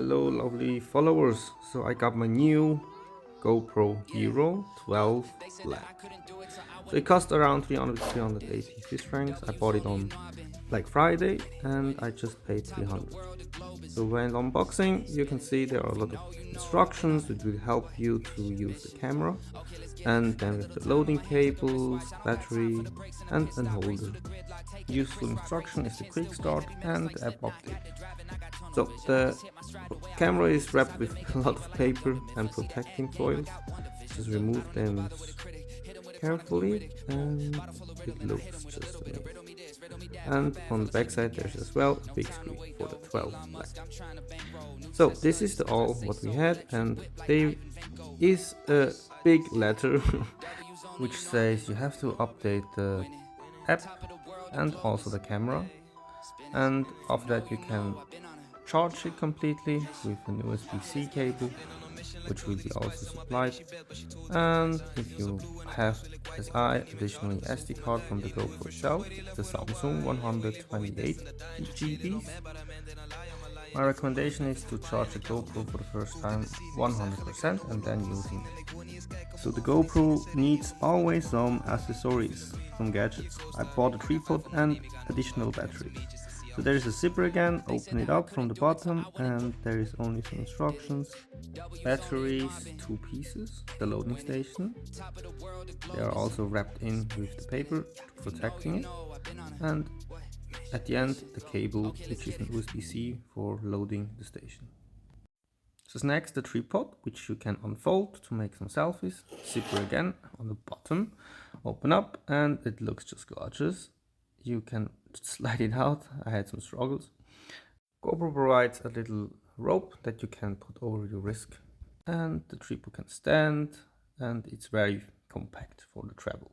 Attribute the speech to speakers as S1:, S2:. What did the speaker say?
S1: Hello lovely followers, so I got my new GoPro Hero 12 Black. So it cost around 380 Swiss francs. I bought it on Black Friday and I just paid 300. So when unboxing you can see there are a lot of instructions that will help you to use the camera, and then with the loading cables, battery and an holder. Useful instruction is the quick start and the app update. So the camera is wrapped with a lot of paper and protecting foils. Just remove them carefully and it looks just amazing. And on the back side there's as well a big screen for the 12 Black. So this is all what we had, and there is a big letter which says you have to update the app and also the camera, and after that you can charge it completely with an USB-C cable, which will be also supplied. And if you have, as I, additionally SD card from the GoPro itself, the Samsung 128 GBs. My recommendation is to charge the GoPro for the first time 100% and then using it. So the GoPro needs always some accessories from Gadgets. I bought a tripod and additional batteries. So there is a zipper again, open it up from the bottom and there is only some instructions. Batteries, 2 pieces, the loading station. They are also wrapped in with the paper protecting it. And at the end the cable, which is an USB-C for loading the station. So next the tripod, which you can unfold to make some selfies. Zipper again on the bottom, open up and it looks just gorgeous. You can slide it out. I had some struggles. GoPro provides a little rope that you can put over your wrist, and the tripod can stand and it's very compact for the travel.